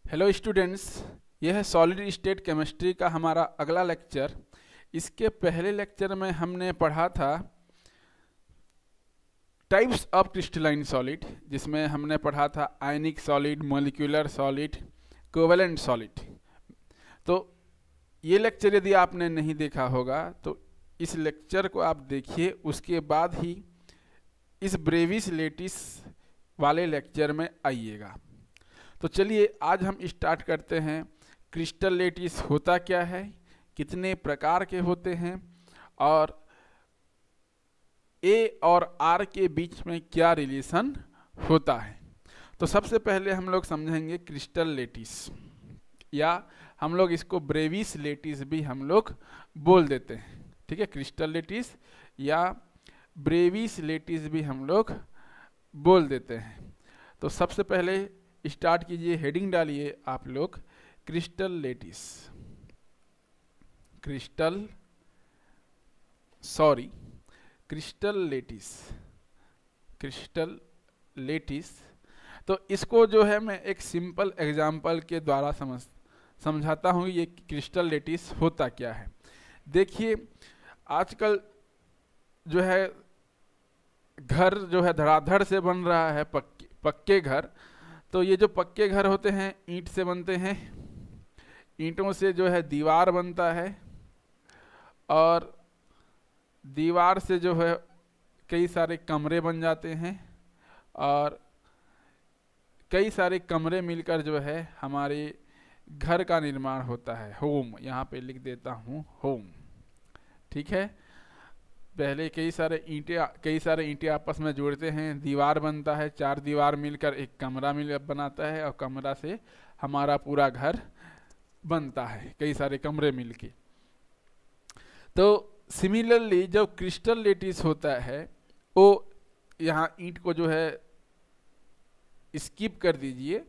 Hello students, यह है solid state chemistry का हमारा अगला लेक्चर। इसके पहले लेक्चर में हमने पढ़ा था टाइप्स ऑफ क्रिस्टलाइन सॉलिड, जिसमें हमने पढ़ा था आयनिक solid, molecular solid, covalent solid. तो ये लेक्चर यदि आपने नहीं देखा होगा तो इस लेक्चर को आप देखिए, उसके बाद ही इस ब्रेविस लेटिस वाले लेक्चर में आइएगा। तो चलिए आज हम स्टार्ट करते हैं। क्रिस्टल लेटिस होता क्या है, कितने प्रकार के होते हैं और ए और आर के बीच में क्या रिलेशन होता है। तो सबसे पहले हम लोग समझेंगे क्रिस्टल लेटिस, या हम लोग इसको ब्रेविस लेटिस भी हम लोग बोल देते हैं। ठीक है, क्रिस्टल लेटिस या ब्रेविस लेटिस भी हम लोग बोल देते हैं। तो सबसे पहले स्टार्ट कीजिए, हेडिंग डालिए आप लोग क्रिस्टल लेटिस। Crystal lettuce. तो इसको जो है मैं एक सिंपल एग्जांपल के द्वारा समझाता हूँ ये क्रिस्टल लेटिस होता क्या है। देखिए, आजकल जो है घर जो है धड़ाधड़ से बन रहा है, पक्के घर। तो ये जो पक्के घर होते हैं ईंट से बनते हैं, ईंटों से जो है दीवार बनता है और दीवार से जो है कई सारे कमरे बन जाते हैं और कई सारे कमरे मिलकर जो है हमारे घर का निर्माण होता है। होम, यहाँ पे लिख देता हूँ होम। ठीक है, पहले कई सारे ईंटें आपस में जोड़ते हैं, दीवार बनता है, चार दीवार मिलकर एक कमरा बनाता है और कमरा से हमारा पूरा घर बनता है, कई सारे कमरे मिलके। तो सिमिलरली जब क्रिस्टल लेटिस होता है, वो यहाँ ईंट को जो है स्किप कर दीजिए,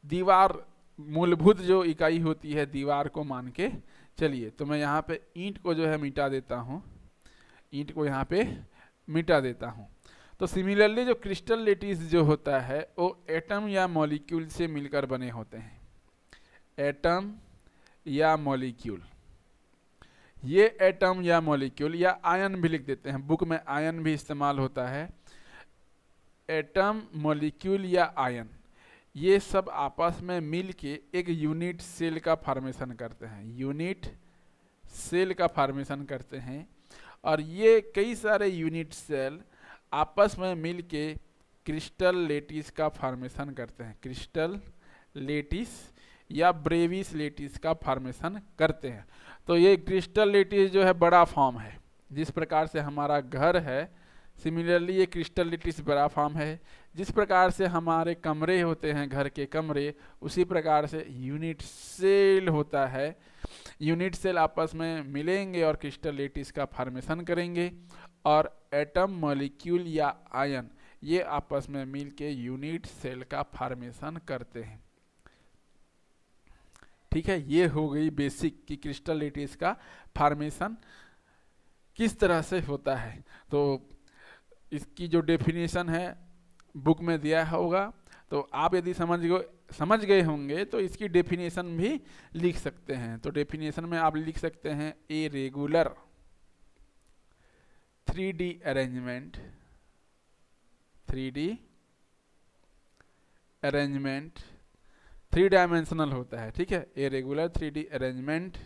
दीवार मूलभूत जो इकाई होती है दीवार को मान के चलिए। तो मैं यहाँ पे ईंट को जो है मिटा देता हूँ, ईंट को यहाँ पे मिटा देता हूँ। तो सिमिलरली जो क्रिस्टल लेटिस जो होता है वो एटम या मॉलिक्यूल से मिलकर बने होते हैं। एटम या मॉलिक्यूल, ये एटम या मॉलिक्यूल या आयन भी लिख देते हैं, बुक में आयन भी इस्तेमाल होता है। एटम, मॉलिक्यूल या आयन, ये सब आपस में मिल के एक यूनिट सेल का फॉर्मेशन करते हैं, यूनिट सेल का फॉर्मेशन करते हैं। और ये कई सारे यूनिट सेल आपस में मिलके क्रिस्टल लेटिस का फॉर्मेशन करते हैं, क्रिस्टल लेटिस या ब्रेविस लेटिस का फॉर्मेशन करते हैं। तो ये क्रिस्टल लेटिस जो है बड़ा फॉर्म है, जिस प्रकार से हमारा घर है, सिमिलरली ये क्रिस्टल लेटिस बड़ा फॉर्म है। जिस प्रकार से हमारे कमरे होते हैं, घर के कमरे, उसी प्रकार से यूनिट सेल होता है। यूनिट सेल आपस में मिलेंगे और क्रिस्टल लेटिस का फॉर्मेशन करेंगे और एटम, मॉलिक्यूल या आयन ये आपस में मिलके यूनिट सेल का फॉर्मेशन करते हैं। ठीक है, ये हो गई बेसिक कि क्रिस्टल लेटिस का फॉर्मेशन किस तरह से होता है। तो इसकी जो डेफिनेशन है बुक में दिया होगा, तो आप यदि समझ गए होंगे तो इसकी डेफिनेशन भी लिख सकते हैं। तो डेफिनेशन में आप लिख सकते हैं a regular 3D arrangement, 3D arrangement 3 dimensional होता है। ठीक है, a regular 3D arrangement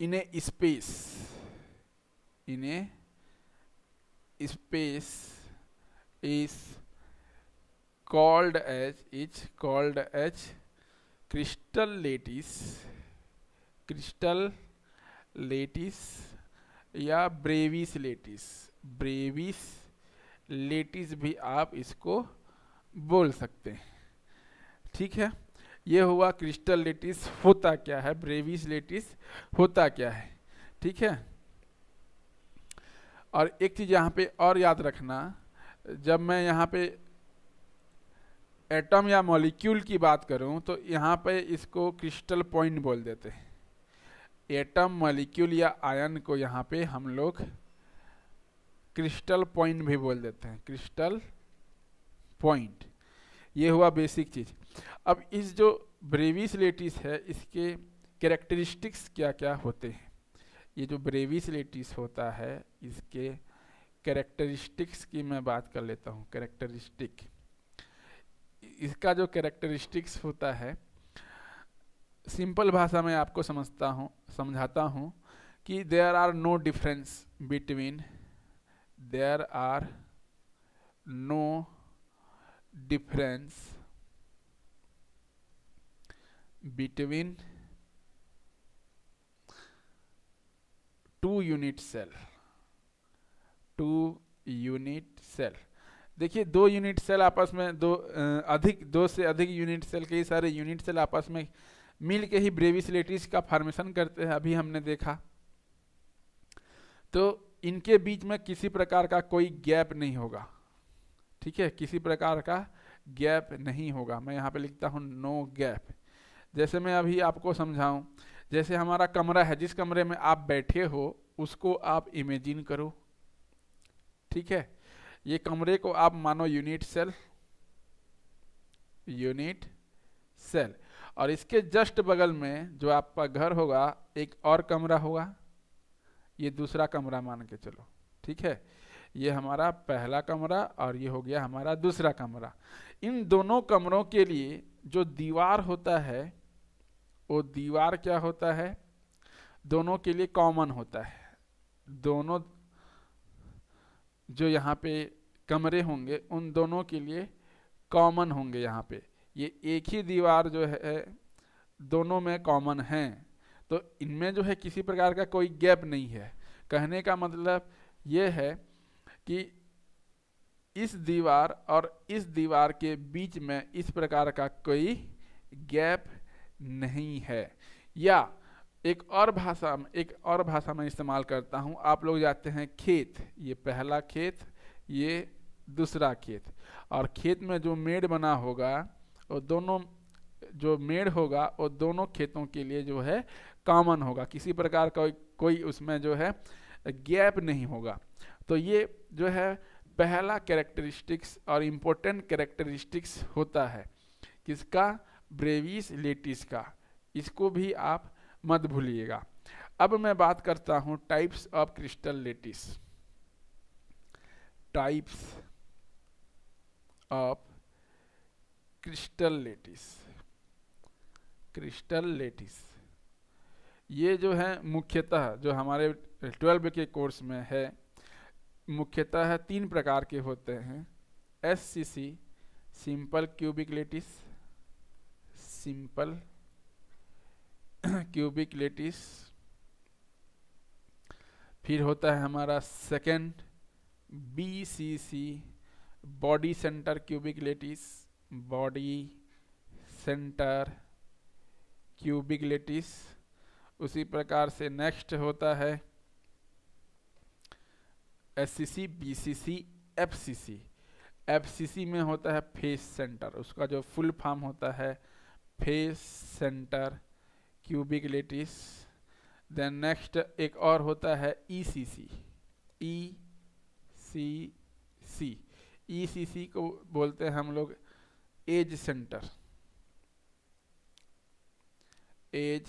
in A space, in A space is called as crystal lattice या ब्रेविस लेटिस भी आप इसको बोल सकते हैं। ठीक है, ये हुआ क्रिस्टल लेटिस होता क्या है, ब्रेविस लेटिस होता क्या है। ठीक है, और एक चीज यहाँ पे और याद रखना, जब मैं यहाँ पे एटम या मॉलिक्यूल की बात करूँ तो यहाँ पे इसको क्रिस्टल पॉइंट बोल देते हैं। एटम, मॉलिक्यूल या आयन को यहाँ पे हम लोग क्रिस्टल पॉइंट भी बोल देते हैं, क्रिस्टल पॉइंट। ये हुआ बेसिक चीज। अब इस जो ब्रेविस लेटिस है इसके कैरेक्टरिस्टिक्स क्या क्या होते हैं। ये जो ब्रेविस लेटिस होता है इसके कैरेक्टरिस्टिक्स की मैं बात कर लेता हूँ। कैरेक्टरिस्टिक, इसका जो कैरेक्टरिस्टिक्स होता है सिंपल भाषा में आपको समझाता हूँ कि there are no difference between, there are no difference between two unit cell, two unit cell. देखिए दो यूनिट सेल आपस में दो से अधिक यूनिट सेल, कई सारे यूनिट सेल आपस में मिल के ही ब्रेविस लेटिस का फॉर्मेशन करते हैं, अभी हमने देखा। तो इनके बीच में किसी प्रकार का कोई गैप नहीं होगा, ठीक है, किसी प्रकार का गैप नहीं होगा। मैं यहाँ पे लिखता हूँ नो गैप। जैसे मैं अभी आपको समझाऊं, जैसे हमारा कमरा है, जिस कमरे में आप बैठे हो उसको आप इमेजिन करो, ठीक है। ये कमरे को आप मानो यूनिट सेल, यूनिट सेल, और इसके जस्ट बगल में जो आपका घर होगा एक और कमरा होगा, ये दूसरा कमरा मान के चलो, ठीक है। ये हमारा पहला कमरा और ये हो गया हमारा दूसरा कमरा। इन दोनों कमरों के लिए जो दीवार होता है वो दीवार क्या होता है, दोनों के लिए कॉमन होता है। दोनों जो यहाँ पे कमरे होंगे उन दोनों के लिए कॉमन होंगे। यहाँ पे ये एक ही दीवार जो है दोनों में कॉमन है, तो इनमें जो है किसी प्रकार का कोई गैप नहीं है। कहने का मतलब ये है कि इस दीवार और इस दीवार के बीच में इस प्रकार का कोई गैप नहीं है। या एक और भाषा में इस्तेमाल करता हूँ। आप लोग जाते हैं खेत, ये पहला खेत, ये दूसरा खेत, और खेत में जो मेड़ बना होगा वो दोनों जो मेड़ होगा वो दोनों खेतों के लिए जो है कॉमन होगा, किसी प्रकार का कोई उसमें जो है गैप नहीं होगा। तो ये जो है पहला कैरेक्टरिस्टिक्स और इम्पोर्टेंट कैरेक्टरिस्टिक्स होता है किसका, ब्रेविस लेटिस का। इसको भी आप मत भूलिएगा। अब मैं बात करता हूं types of crystal lettuce. Types of crystal lettuce, crystal lettuce ये जो है मुख्यतः जो हमारे 12 के कोर्स में है, मुख्यतः 3 प्रकार के होते हैं। SCC simple cubic lattice, simple cubic lattice, फिर होता है हमारा second BCC body center cubic lattice, body center cubic lattice. उसी प्रकार से नेक्स्ट होता है SCC BCC FCC। FCC में होता है फेस सेंटर, उसका जो फुल फॉर्म होता है face centre cubic lattice. Then next एक और होता है ECC, ECC को बोलते हैं हम लोग edge centre, edge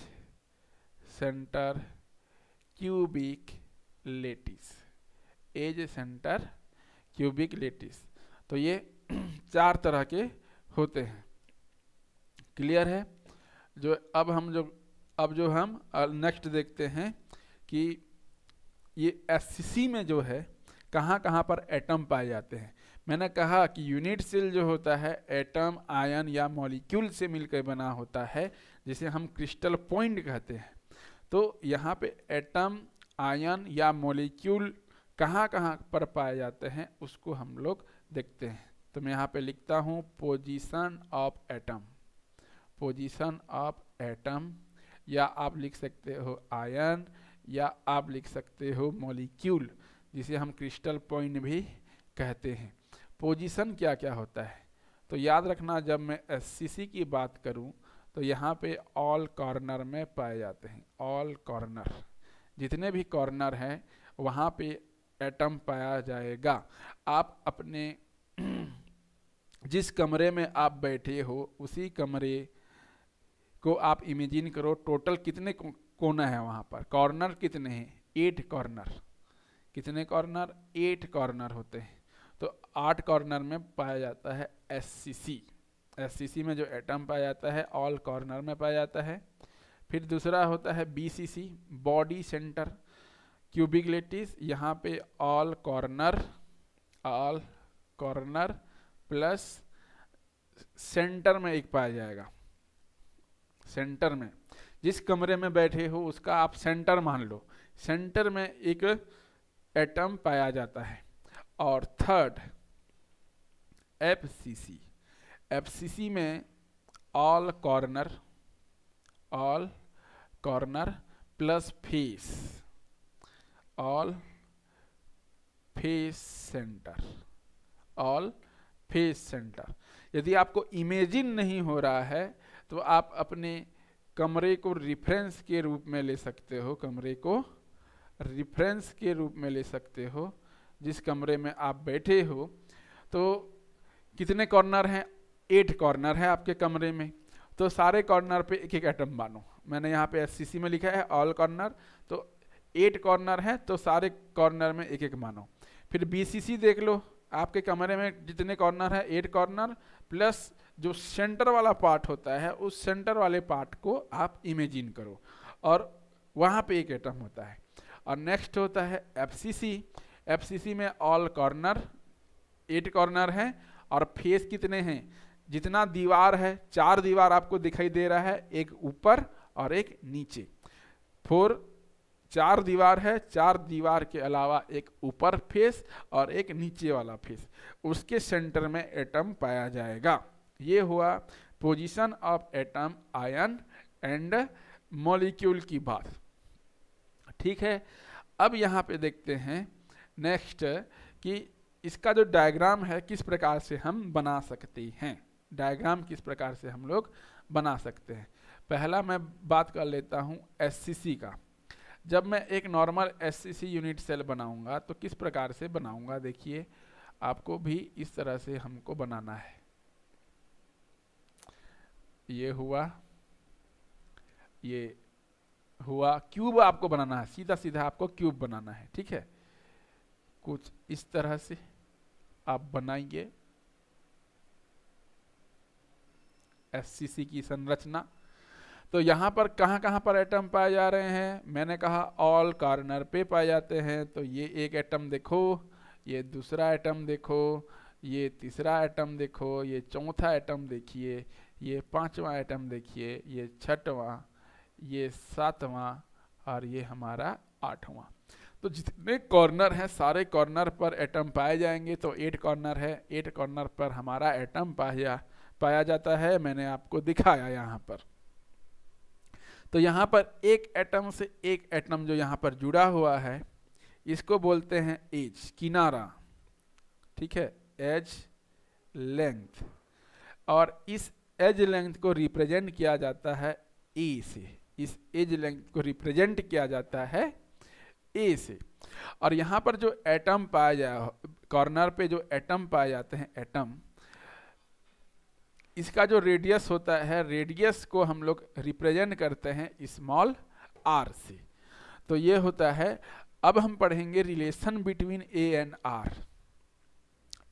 centre cubic lattice, edge centre cubic lattice. तो ये 4 तरह के होते हैं। क्लियर है। अब जो हम नेक्स्ट देखते हैं कि ये SCC में जो है कहाँ कहाँ पर एटम पाए जाते हैं। मैंने कहा कि यूनिट सेल जो होता है एटम, आयन या मॉलिक्यूल से मिलकर बना होता है, जिसे हम क्रिस्टल पॉइंट कहते हैं। तो यहाँ पे एटम, आयन या मॉलिक्यूल कहाँ कहाँ पर पाए जाते हैं उसको हम लोग देखते हैं। तो मैं यहाँ पे लिखता हूँ position of atom, position of atom, या आप लिख सकते हो आयन, या आप लिख सकते हो मॉलिक्यूल, जिसे हम क्रिस्टल पॉइंट भी कहते हैं। पोजीशन क्या क्या होता है तो याद रखना, जब मैं SCC की बात करूं तो यहाँ पे ऑल कॉर्नर में पाए जाते हैं। ऑल कॉर्नर, जितने भी कॉर्नर हैं वहाँ पे एटम पाया जाएगा। आप अपने जिस कमरे में आप बैठे हो उसी कमरे को आप इमेजिन करो, टोटल कितने कोना है वहां पर, कॉर्नर कितने हैं, 8 कॉर्नर। कितने कॉर्नर, 8 कॉर्नर होते हैं। तो 8 कॉर्नर में पाया जाता है एससीसी। एससीसी में जो एटम पाया जाता है ऑल कॉर्नर में पाया जाता है। फिर दूसरा होता है BCC, body center cubic lattice. यहाँ पे ऑल कॉर्नर प्लस सेंटर में एक पाया जाएगा। सेंटर में जिस कमरे में बैठे हो उसका आप सेंटर मान लो, सेंटर में एक एटम पाया जाता है। और थर्ड एफसीसी, एफसीसी में all corner plus face, all face centre. यदि आपको इमेजिन नहीं हो रहा है तो आप अपने कमरे को रिफरेंस के रूप में ले सकते हो, कमरे को रिफरेंस के रूप में ले सकते हो। जिस कमरे में आप बैठे हो तो कितने कॉर्नर हैं, 8 कॉर्नर है आपके कमरे में, तो सारे कॉर्नर पे एक एक एटम मानो। मैंने यहाँ पे एससीसी में लिखा है ऑल कॉर्नर, तो 8 कॉर्नर है तो सारे कॉर्नर में एक एक मानो। फिर बीसीसी देख लो, आपके कमरे में जितने कॉर्नर है 8 कॉर्नर प्लस जो सेंटर वाला पार्ट होता है उस सेंटर वाले पार्ट को आप इमेजिन करो और वहाँ पे एक एटम होता है। और नेक्स्ट होता है एफसीसी। एफसीसी में ऑल कॉर्नर 8 कॉर्नर है और फेस कितने हैं, जितना दीवार है 4 दीवार आपको दिखाई दे रहा है, एक ऊपर और एक नीचे। 4 दीवार है, 4 दीवार के अलावा एक ऊपर फेस और एक नीचे वाला फेस, उसके सेंटर में एटम पाया जाएगा। ये हुआ position of atom, ion and molecule की बात। ठीक है, अब यहाँ पे देखते हैं नेक्स्ट कि इसका जो डायग्राम है किस प्रकार से हम बना सकते हैं। डायग्राम किस प्रकार से हम लोग बना सकते हैं। पहला मैं बात कर लेता हूँ एससीसी का। जब मैं एक नॉर्मल एससीसी यूनिट सेल बनाऊंगा तो किस प्रकार से बनाऊंगा, देखिए आपको भी इस तरह से हमको बनाना है। ये हुआ क्यूब आपको बनाना है, सीधा सीधा आपको क्यूब बनाना है। ठीक है, कुछ इस तरह से आप बनाएंगे एससीसी की संरचना। तो यहाँ पर कहाँ कहाँ पर एटम पाए जा रहे हैं, मैंने कहा ऑल कॉर्नर पे पाए जाते हैं। तो ये एक एटम देखो, ये दूसरा एटम देखो, ये तीसरा एटम देखो, ये चौथा एटम देखिए, ये 5वां एटम देखिए, ये 6वां, ये 7वां और ये हमारा 8वां। तो जितने कॉर्नर हैं सारे कॉर्नर पर एटम पाए जाएंगे। तो 8 कॉर्नर है, 8 कॉर्नर पर हमारा एटम पाया जाता है। मैंने आपको दिखाया यहाँ पर। तो यहाँ पर एक एटम से एक एटम जो यहाँ पर जुड़ा हुआ है इसको बोलते हैं एज, किनारा। ठीक है, एज लेंथ। और इस एज लेंथ को रिप्रेजेंट किया जाता है ए से। इस एज लेंथ को रिप्रेजेंट किया जाता है ए से। और यहाँ पर जो एटम पाया जाए, कॉर्नर पे जो एटम पाए जाते हैं एटम, इसका जो रेडियस होता है, रेडियस को हम लोग रिप्रेजेंट करते हैं स्मॉल आर से। तो ये होता है। अब हम पढ़ेंगे relation between A and R.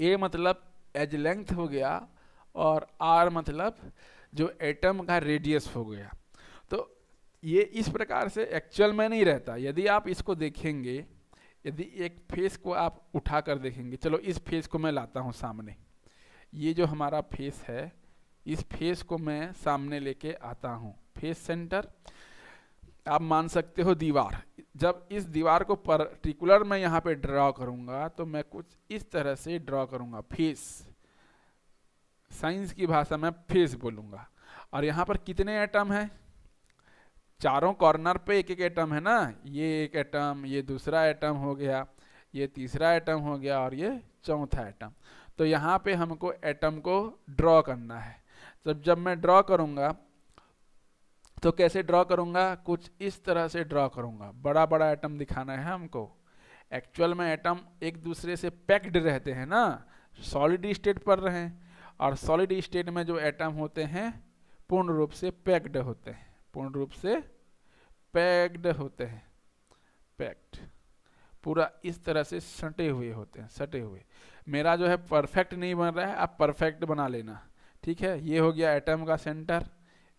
A मतलब एज लेंथ हो गया और आर मतलब जो एटम का रेडियस हो गया। तो ये इस प्रकार से एक्चुअल में नहीं रहता। यदि आप इसको देखेंगे, यदि एक फेस को आप उठा कर देखेंगे, चलो इस फेस को मैं लाता हूँ सामने, ये जो हमारा फेस है इस फेस को मैं सामने लेके आता हूँ, फेस सेंटर। आप मान सकते हो दीवार। जब इस दीवार को पर्टिकुलर मैं यहाँ पे ड्रॉ करूँगा तो मैं कुछ इस तरह से ड्रॉ करूँगा, फेस। साइंस की भाषा में फेस बोलूँगा। और यहाँ पर कितने एटम हैं, चारों कॉर्नर पे एक एक एटम है ना। ये एक एटम, ये दूसरा एटम हो गया, ये तीसरा एटम हो गया और ये चौथा एटम। तो यहाँ पे हमको एटम को ड्रॉ करना है। जब मैं ड्रॉ करूँगा तो कैसे ड्रॉ करूँगा, कुछ इस तरह से ड्रॉ करूँगा। बड़ा बड़ा एटम दिखाना है हमको। एक्चुअल में एटम एक दूसरे से पैक्ड रहते हैं ना, सॉलिड स्टेट पर रहें। और सॉलिड स्टेट में जो एटम होते हैं पूर्ण रूप से पैक्ड होते हैं, पूर्ण रूप से पैक्ड होते हैं, पैक्ड, पूरा इस तरह से सटे हुए होते हैं, सटे हुए। मेरा जो है परफेक्ट नहीं बन रहा है, आप परफेक्ट बना लेना, ठीक है। ये हो गया एटम का सेंटर,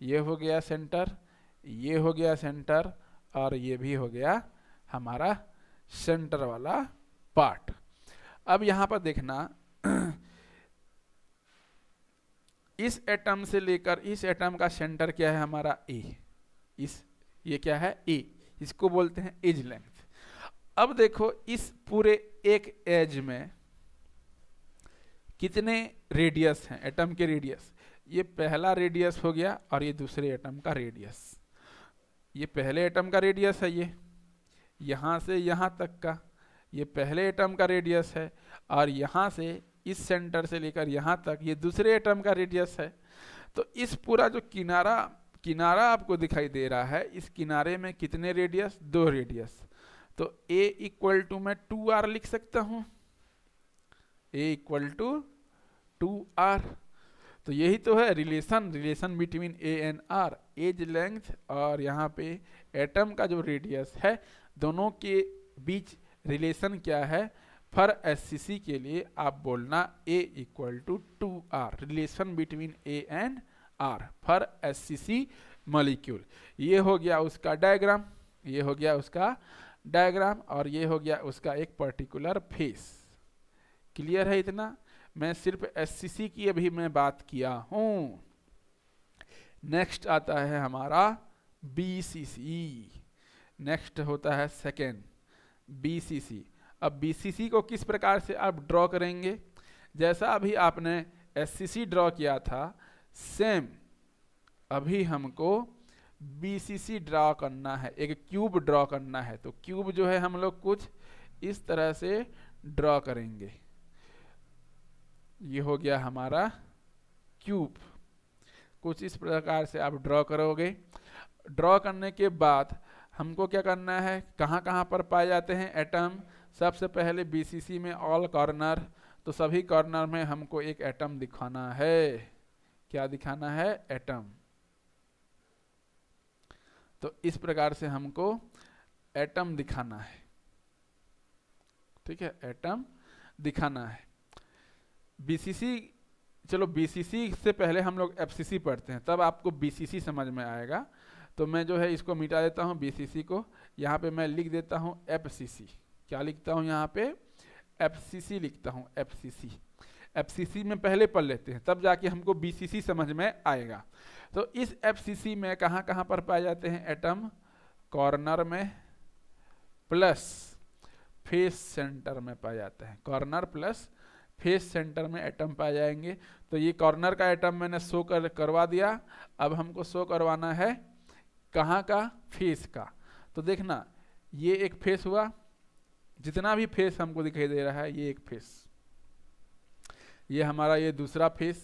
ये हो गया सेंटर, ये हो गया सेंटर, और ये भी हो गया हमारा सेंटर वाला पार्ट। अब यहां पर देखना इस एटम से लेकर इस एटम का सेंटर क्या है हमारा ए, ये क्या है ए, इसको बोलते हैं एज लेंथ। अब देखो इस पूरे एक एज में कितने रेडियस हैं, एटम के रेडियस। ये पहला रेडियस हो गया और ये दूसरे एटम का रेडियस। ये पहले एटम का रेडियस है, ये यहां से यहां तक का ये पहले एटम का रेडियस है, और यहां से इस सेंटर से लेकर यहां तक ये दूसरे एटम का रेडियस है। तो इस पूरा जो किनारा आपको दिखाई दे रहा है, इस किनारे में कितने रेडियस, 2 रेडियस। तो A इक्वल टू मैं 2r लिख सकता हूं, A इक्वल टू 2r। तो यही तो है relation between A and R, edge length और यहाँ पे एटम का जो रेडियस है, दोनों के बीच रिलेशन क्या है। फॉर SCC के लिए आप बोलना A equal to 2r, relation between A and R for SCC molecule. ये हो गया उसका डायग्राम, ये हो गया उसका डायग्राम, और ये हो गया उसका एक पर्टिकुलर फेस। क्लियर है इतना? मैं सिर्फ SCC की अभी मैं बात किया हूं। नेक्स्ट आता है हमारा BCC, नेक्स्ट होता है सेकेंड BCC। अब BCC को किस प्रकार से आप ड्रॉ करेंगे, जैसा अभी आपने SCC ड्रॉ किया था, सेम अभी हमको BCC ड्रॉ करना है, एक क्यूब ड्रॉ करना है। तो क्यूब जो है हम लोग कुछ इस तरह से ड्रॉ करेंगे। ये हो गया हमारा क्यूब, कुछ इस प्रकार से आप ड्रॉ करोगे। ड्रॉ करने के बाद हमको क्या करना है, कहाँ कहाँ पर पाए जाते हैं एटम। सबसे पहले BCC में ऑल कॉर्नर, तो सभी कॉर्नर में हमको एक एटम दिखाना है। क्या दिखाना है, एटम। तो इस प्रकार से हमको एटम दिखाना है, ठीक है, एटम दिखाना है। BCC, चलो BCC से पहले हम लोग FCC पढ़ते हैं, तब आपको BCC समझ में आएगा। तो मैं जो है इसको मिटा देता हूँ BCC को, यहाँ पे मैं लिख देता हूँ FCC। क्या लिखता हूँ यहाँ पे, FCC लिखता हूँ, FCC में पहले पढ़ लेते हैं, तब जाके हमको BCC समझ में आएगा। तो इस FCC में कहाँ कहाँ पर पाए जाते हैं एटम, कॉर्नर में प्लस फेस सेंटर में पाए जाते हैं, कॉर्नर प्लस फेस सेंटर में एटम पाए जाएंगे। तो ये कॉर्नर का एटम मैंने शो करवा दिया। अब हमको शो करवाना है कहाँ का, फेस का। तो देखना ये एक फेस हुआ, जितना भी फेस हमको दिखाई दे रहा है ये एक फेस, ये हमारा ये दूसरा फेस।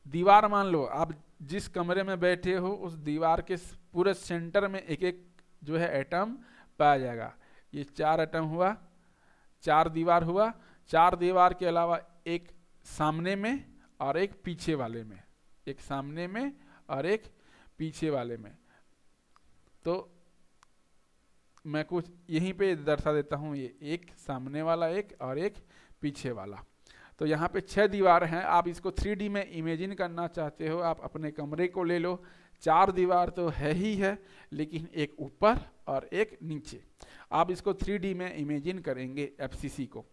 दीवार मान लो आप जिस कमरे में बैठे हो, उस दीवार के पूरे सेंटर में एक एक जो है एटम पाया जाएगा। ये 4 एटम हुआ, 4 दीवार हुआ, 4 दीवार के अलावा एक सामने में और एक पीछे वाले में, एक सामने में और एक पीछे वाले में। तो मैं कुछ यहीं पे दर्शा देता हूँ, ये एक सामने वाला, एक और एक पीछे वाला। तो यहाँ पे 6 दीवार हैं। आप इसको 3D में इमेजिन करना चाहते हो, आप अपने कमरे को ले लो। 4 दीवार तो है ही है, लेकिन एक ऊपर और एक नीचे। आप इसको 3D में इमेजिन करेंगे FCC को।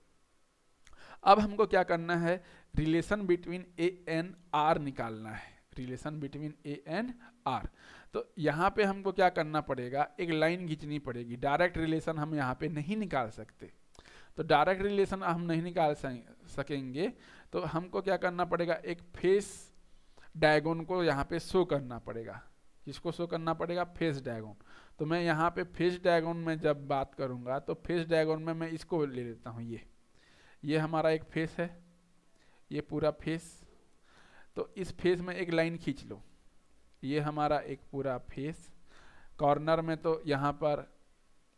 अब हमको क्या करना है, relation between A and R निकालना है, relation between A and R। तो यहाँ पे हमको क्या करना पड़ेगा, एक लाइन खींचनी पड़ेगी। डायरेक्ट रिलेशन हम यहाँ पे नहीं निकाल सकते, तो डायरेक्ट रिलेशन हम नहीं निकाल सकेंगे। तो हमको क्या करना पड़ेगा, एक फेस डायगोन को यहाँ पे शो करना पड़ेगा। किसको शो करना पड़ेगा, फेस डायगोन। तो मैं यहाँ पे फेस डायगोन में जब बात करूँगा, तो फेस डायगोन में मैं इसको ले लेता हूँ। ये हमारा एक फेस है, ये पूरा फेस। तो इस फेस में एक लाइन खींच लो, ये हमारा एक पूरा फेस। कॉर्नर में तो यहाँ पर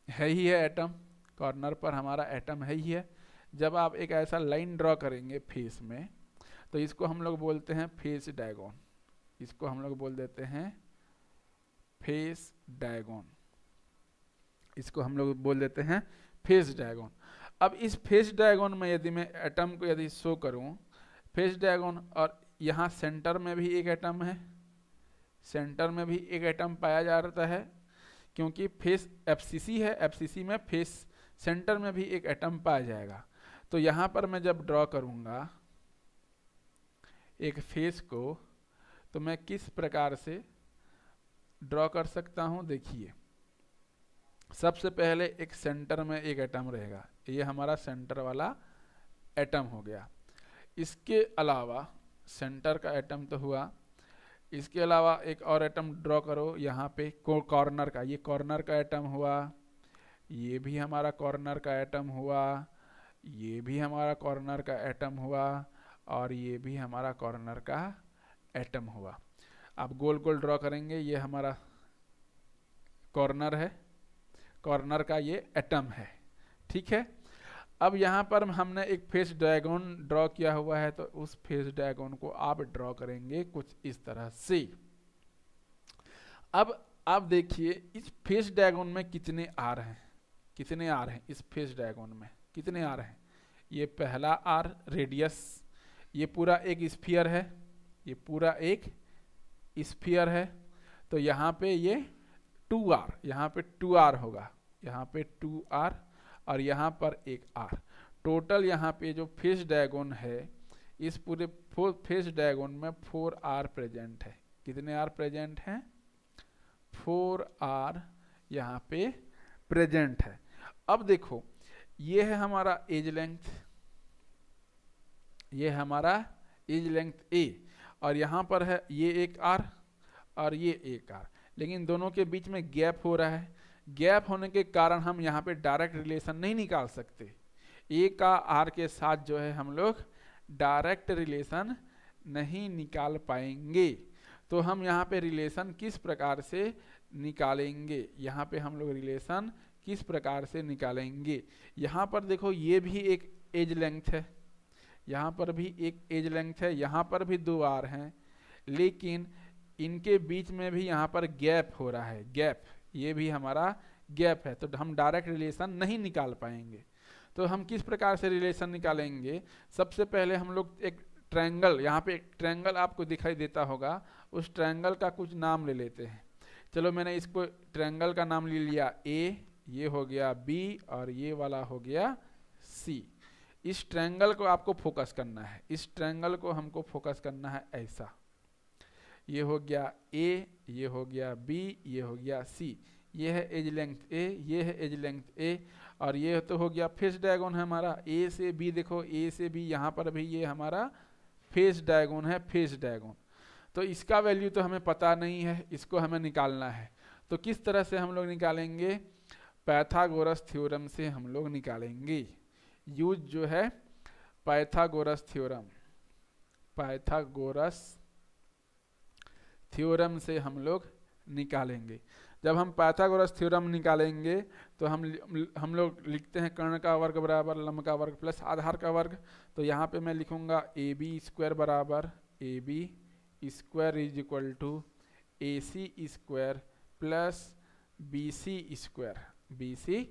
है ही है एटम, कॉर्नर पर हमारा एटम है ही है। जब आप एक ऐसा लाइन ड्रॉ करेंगे फेस में, तो इसको हम लोग बोलते हैं फेस डायगोन, इसको हम लोग बोल देते हैं फेस डायगोन, इसको हम लोग बोल देते हैं फेस डायगोन। अब इस फेस डायगोन में यदि मैं एटम को यदि शो करूं, फेस डायगोन, और यहाँ सेंटर में भी एक एटम है, सेंटर में भी एक एटम पाया जाता है, क्योंकि फेस एफसीसी है, एफसीसी में फेस सेंटर में भी एक एटम पाया जाएगा। तो यहाँ पर मैं जब ड्रॉ करूँगा एक फेस को, तो मैं किस प्रकार से ड्रॉ कर सकता हूँ, देखिए सबसे पहले एक सेंटर में एक एटम रहेगा, ये हमारा सेंटर वाला एटम हो गया। इसके अलावा सेंटर का एटम तो हुआ, इसके अलावा एक और एटम ड्रॉ करो यहाँ पे कॉर्नर का, ये कॉर्नर का एटम हुआ, ये भी हमारा कॉर्नर का एटम हुआ, ये भी हमारा कॉर्नर का एटम हुआ, और ये भी हमारा कॉर्नर का एटम हुआ। अब गोल गोल ड्रॉ करेंगे, ये हमारा कॉर्नर है, कॉर्नर का ये एटम है, ठीक है। अब यहाँ पर हमने एक फेस डायगोन ड्रॉ किया हुआ है, तो उस फेस डायगोन को आप ड्रॉ करेंगे कुछ इस तरह से। अब आप देखिए इस फेस डायगोन में कितने आर हैं, कितने आर हैं इस फेस डायगोन में, कितने आर हैं। ये पहला आर रेडियस, ये पूरा एक स्फीयर है, ये पूरा एक स्फीयर है, तो यहाँ पे ये 2r, यहाँ पे 2r होगा, यहाँ पे 2r, और यहाँ पर एक r। टोटल यहाँ पे जो फेस डायगोन है, इस पूरे फेस डायगोन में 4r प्रेजेंट है। कितने r प्रेजेंट हैं, 4r यहाँ पे प्रेजेंट है। अब देखो ये है हमारा एज लेंथ, ये हमारा एज लेंथ a, और यहाँ पर है ये एक r और ये एक r, लेकिन दोनों के बीच में गैप हो रहा है। गैप होने के कारण हम यहाँ पे डायरेक्ट रिलेशन नहीं निकाल सकते, a का r के साथ जो है हम लोग डायरेक्ट रिलेशन नहीं निकाल पाएंगे। तो हम यहाँ पे रिलेशन किस प्रकार से निकालेंगे, यहाँ पे हम लोग रिलेशन किस प्रकार से निकालेंगे। यहाँ पर देखो ये भी एक एज लेंथ है, यहाँ पर भी एक एज लेंथ है, यहाँ पर भी 2 r हैं, लेकिन इनके बीच में भी यहाँ पर गैप हो रहा है, गैप, ये भी हमारा गैप है, तो हम डायरेक्ट रिलेशन नहीं निकाल पाएंगे। तो हम किस प्रकार से रिलेशन निकालेंगे, सबसे पहले हम लोग एक ट्रायंगल, यहाँ पे एक ट्रायंगल आपको दिखाई देता होगा, उस ट्रायंगल का कुछ नाम ले लेते हैं। चलो मैंने इसको ट्रायंगल का नाम ले लिया A, ये हो गया B, और ये वाला हो गया C। इस ट्रायंगल को आपको फोकस करना है, इस ट्रायंगल को हमको फोकस करना है ऐसा, ये हो गया A, ये हो गया B, ये हो गया C, ये है एज लेंथ A, ये है एज लेंथ A, और ये तो हो गया फेस डायगोन है हमारा A से B। देखो A से B, यहाँ पर भी ये हमारा फेस डायगोन है, फेस डायगोन। तो इसका वैल्यू तो हमें पता नहीं है, इसको हमें निकालना है। तो किस तरह से हम लोग निकालेंगे, पाइथागोरस थ्योरम से हम लोग निकालेंगे। यूज जो है पाइथागोरस थ्योरम, पाइथागोरस थ्योरम से हम लोग निकालेंगे। जब हम पाइथागोरस थ्योरम निकालेंगे तो हम लोग लिखते हैं कर्ण का वर्ग बराबर लंब का वर्ग प्लस आधार का वर्ग। तो यहाँ पे मैं लिखूंगा AB स्क्वायर बराबर AB square is equal to AC square plus BC square, BC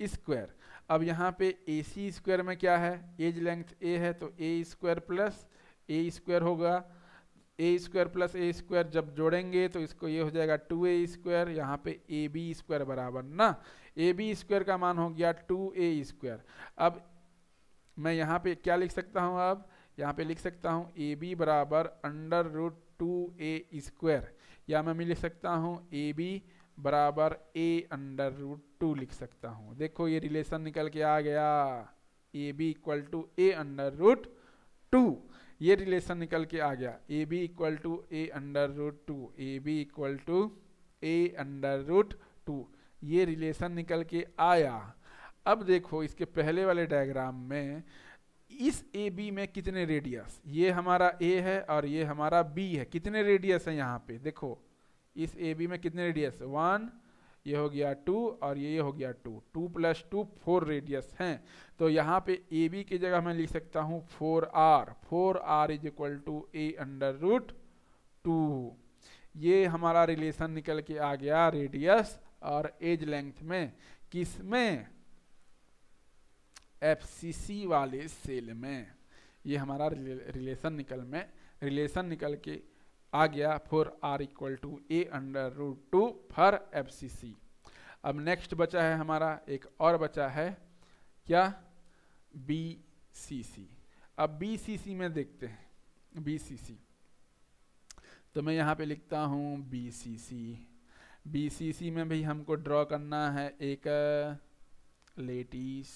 square. अब यहाँ पे AC स्क्वायर में क्या है, एज लेंथ A है, तो A square plus A square होगा, A square plus A square जब जोड़ेंगे तो इसको ये हो जाएगा 2A स्क्वायर, यहाँ पे AB स्क्वायर बराबर ना, AB स्क्वायर का मान हो गया 2A स्क्वायर। अब मैं यहाँ पे क्या लिख सकता हूँ, अब यहाँ पे लिख सकता हूँ AB बराबर अंडर रूट 2A स्क्वायर, या मैं लिख सकता हूँ AB बराबर A अंडर रूट 2 लिख सकता हूँ। देखो ये रिलेशन निकल के आ गया, AB equal to A under root 2, ये रिलेशन निकल के आ गया, AB equal to A under root 2, AB equal to A under root 2, ये रिलेशन निकल के आया। अब देखो इसके पहले वाले डायग्राम में इस AB में कितने रेडियस, ये हमारा A है और ये हमारा B है, कितने रेडियस है यहाँ पे देखो, इस AB में कितने रेडियस, 1, ये हो गया 2 और ये हो गया 2, 2 + 2 4 रेडियस हैं। तो यहाँ पे ए बी की जगह मैं लिख सकता हूँ 4r, 4r = a√2। ये हमारा रिलेशन निकल के आ गया रेडियस और एज लेंथ में, किसमें, एफसीसी वाले सेल में। ये हमारा रिलेशन निकल के आ गया 4r = a√2 फॉर एफसीसी। अब नेक्स्ट बचा है हमारा, एक और बचा है क्या, बीसीसी। अब बीसीसी में देखते हैं, बीसीसी तो मैं यहाँ पे लिखता हूँ बीसीसी। बीसीसी में भी हमको ड्रॉ करना है एक लेटिस,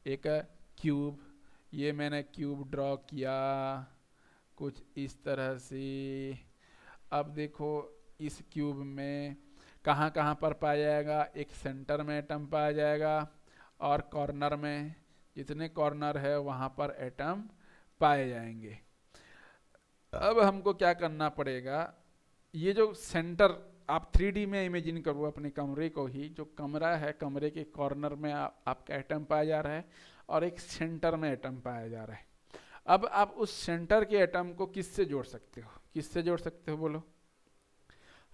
एक क्यूब। ये मैंने क्यूब ड्रॉ किया कुछ इस तरह से। अब देखो इस क्यूब में कहाँ कहाँ पर पाया जाएगा, एक सेंटर में एटम पाया जाएगा और कॉर्नर में, जितने कॉर्नर है वहाँ पर एटम पाए जाएंगे। अब हमको क्या करना पड़ेगा, ये जो सेंटर आप 3D में इमेजिन करो अपने कमरे को ही, जो कमरा है कमरे के कॉर्नर में आपका एटम पाया जा रहा है और एक सेंटर में एटम पाया जा रहा है। अब आप उस सेंटर के एटम को किससे जोड़ सकते हो, किससे जोड़ सकते हो बोलो?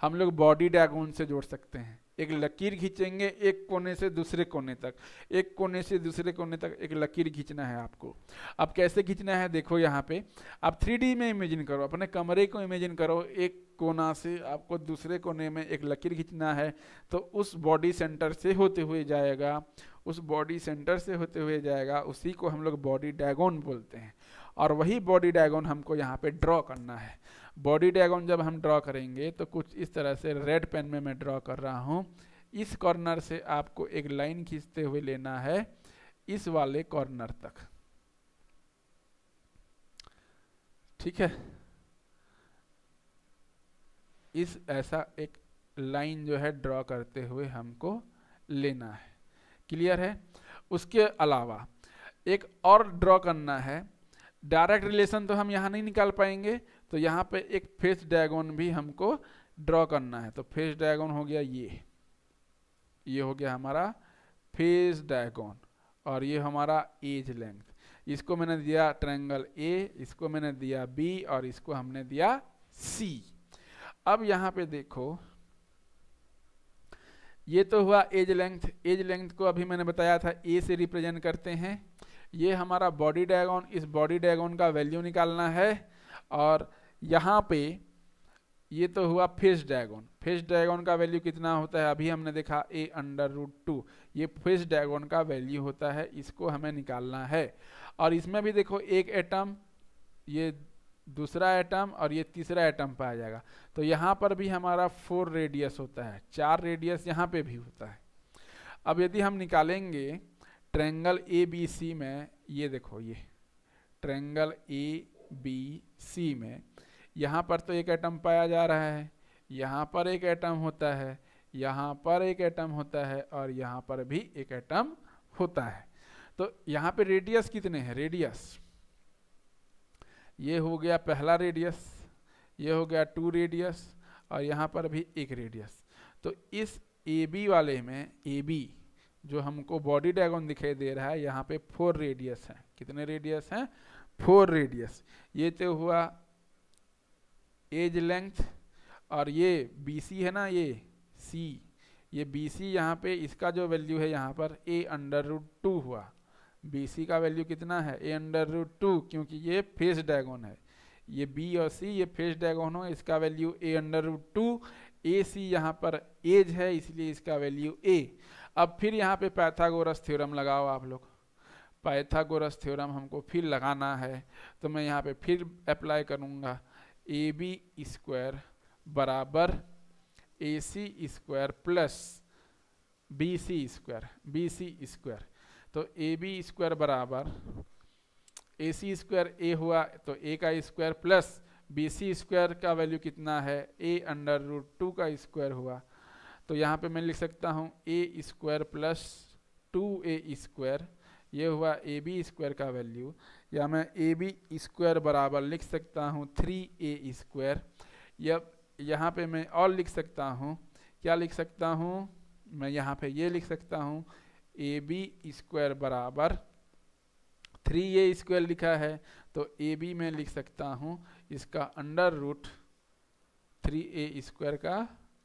हम लोग बॉडी डायगोन से जोड़ सकते हैं। एक लकीर खींचेंगे एक कोने से दूसरे कोने तक, एक कोने से दूसरे कोने तक एक लकीर खींचना है आपको। अब कैसे खींचना है देखो, यहाँ पे आप 3D में इमेजिन करो, अपने कमरे को इमेजिन करो, एक कोना से आपको दूसरे कोने में एक लकीर खींचना है। तो उस बॉडी सेंटर से होते हुए जाएगा, उस बॉडी सेंटर से होते हुए जाएगा, उसी को हम लोग बॉडी डायगोन बोलते हैं। और वही बॉडी डायगोन हमको यहाँ पे ड्रॉ करना है। बॉडी डायगोन जब हम ड्रॉ करेंगे तो कुछ इस तरह से रेड पेन में मैं ड्रॉ कर रहा हूँ। इस कॉर्नर से आपको एक लाइन खींचते हुए लेना है इस वाले कॉर्नर तक, ठीक है। इस ऐसा एक लाइन जो है ड्रॉ करते हुए हमको लेना है, क्लियर है। उसके अलावा एक और ड्रॉ करना है। डायरेक्ट रिलेशन तो हम यहाँ नहीं निकाल पाएंगे, तो यहाँ पे एक फेस डायगोन भी हमको ड्रॉ करना है। तो फेस डायगोन हो गया ये हो गया हमारा फेस डायगोन, और ये हमारा एज लेंथ। इसको मैंने दिया ट्रायंगल ए, इसको मैंने दिया बी और इसको हमने दिया सी। अब यहाँ पे देखो, ये तो हुआ एज लेंथ। एज लेंथ को अभी मैंने बताया था ए से रिप्रेजेंट करते हैं। ये हमारा बॉडी डायगोन, इस बॉडी डायगोन का वैल्यू निकालना है। और यहाँ पे ये तो हुआ फेस डायगोन। फेस डायगोन का वैल्यू कितना होता है, अभी हमने देखा a√2। ये फेस डायगोन का वैल्यू होता है, इसको हमें निकालना है। और इसमें भी देखो एक एटम, ये दूसरा एटम और ये तीसरा एटम पाया जाएगा। तो यहाँ पर भी हमारा 4 रेडियस होता है, 4 रेडियस यहाँ पे भी होता है। अब यदि हम निकालेंगे ट्रायंगल ABC में, ये देखो ये ट्रायंगल ABC में यहाँ पर तो एक एटम पाया जा रहा है, यहाँ पर एक एटम होता है, यहाँ पर एक एटम होता है और यहाँ पर भी एक एटम होता है। तो यहाँ पे रेडियस कितने हैं, रेडियस ये हो गया पहला रेडियस, ये हो गया 2 रेडियस और यहाँ पर भी एक रेडियस। तो इस AB वाले में, AB जो हमको बॉडी डायगोन दिखाई दे रहा है, यहाँ पे 4 रेडियस हैं। कितने रेडियस हैं, 4 रेडियस। ये तो हुआ एज लेंथ। और ये BC है ना, ये C, ये BC यहाँ पे इसका जो वैल्यू है यहाँ पर a√2 हुआ। BC का वैल्यू कितना है, a√2, क्योंकि ये फेस डायगोन है। ये B और C ये फेस डायगोन हो, इसका वैल्यू a√2। AC यहाँ पर एज है, इसलिए इसका वैल्यू a। अब फिर यहाँ पे पाइथागोरस थ्योरम लगाओ आप लोग। पाइथागोरस थ्योरम हमको फिर लगाना है, तो मैं यहाँ पे फिर अप्लाई करूँगा। AB² बराबर AC² प्लस BC²। तो AB² बराबर AC² A हुआ, तो A का स्क्वायर प्लस BC² का वैल्यू कितना है, a√2 का स्क्वायर हुआ। तो यहाँ पे मैं लिख सकता हूँ a² प्लस 2a², ये हुआ AB² का वैल्यू। या मैं AB² बराबर लिख सकता हूँ 3a²। या यहाँ पे मैं और लिख सकता हूँ क्या लिख सकता हूँ मैं यहाँ पे ये लिख सकता हूँ ए बी स्क्वायर बराबर 3a स्क्वायर लिखा है तो ए बी में लिख सकता हूँ इसका अंडर रूट 3a स्क्वायर का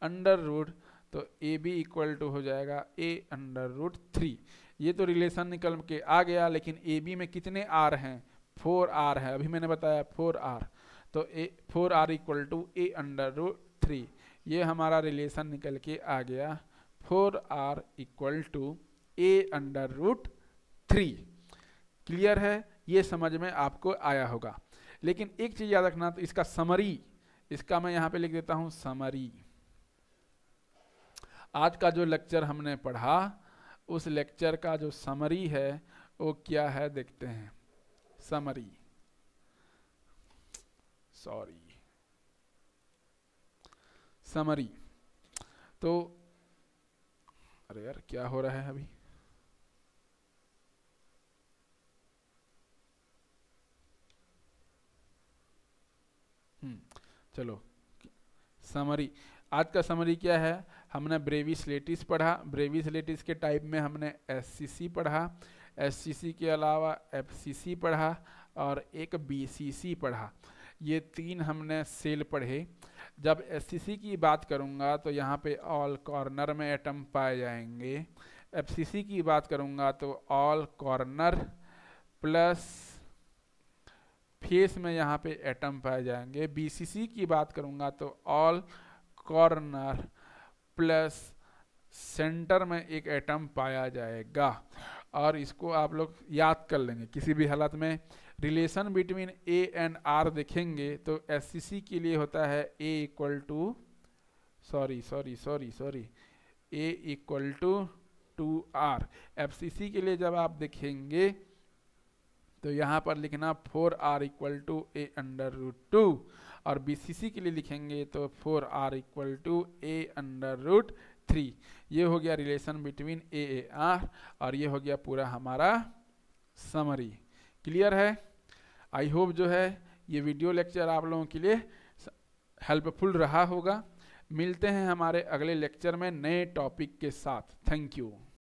अंडर रूट, तो ए बी इक्वल टू हो जाएगा a अंडर रूट 3। ये तो रिलेशन निकल के आ गया, लेकिन ए बी में कितने आर हैं, 4r है, अभी मैंने बताया 4r, तो 4r equal to a under root 3। ये हमारा रिलेशन निकल के आ गया 4r equal to a under root 3। Clear है, ये समझ में आपको आया होगा। लेकिन एक चीज याद रखना, तो इसका समरी, इसका मैं यहाँ पे लिख देता हूँ समरी। आज का जो लेक्चर हमने पढ़ा उस लेक्चर का जो समरी है वो क्या है देखते हैं। समरी, समरी, तो अरे यार क्या हो रहा है अभी, चलो समरी। आज का समरी क्या है, हमने ब्रेविस लेटिस पढ़ा, ब्रेविस लेटिस के टाइप में हमने एससीसी पढ़ा, एससीसी के अलावा एफसीसी पढ़ा और एक बीसीसी पढ़ा। ये 3 हमने सेल पढ़े। जब एससीसी की बात करूँगा तो यहाँ पे ऑल कॉर्नर में एटम पाए जाएंगे, एफसीसी की बात करूँगा तो ऑल कॉर्नर प्लस फेस में यहाँ पे एटम पाए जाएंगे, बीसीसी की बात करूँगा तो ऑल कॉर्नर प्लस सेंटर में एक एटम पाया जाएगा। और इसको आप लोग याद कर लेंगे, किसी भी हालत में relation between A and R देखेंगे तो एससीसी के लिए होता है A equal to A equal to 2r। FCC के लिए जब आप देखेंगे तो यहाँ पर लिखना 4r equal to A under root 2, और बीसीसी के लिए लिखेंगे तो 4r equal to A under root 3। ये हो गया रिलेशन बिटवीन ए आर, और ये हो गया पूरा हमारा समरी। क्लियर है? आई होप जो है ये वीडियो लेक्चर आप लोगों के लिए हेल्पफुल रहा होगा। मिलते हैं हमारे अगले लेक्चर में नए टॉपिक के साथ। Thank you.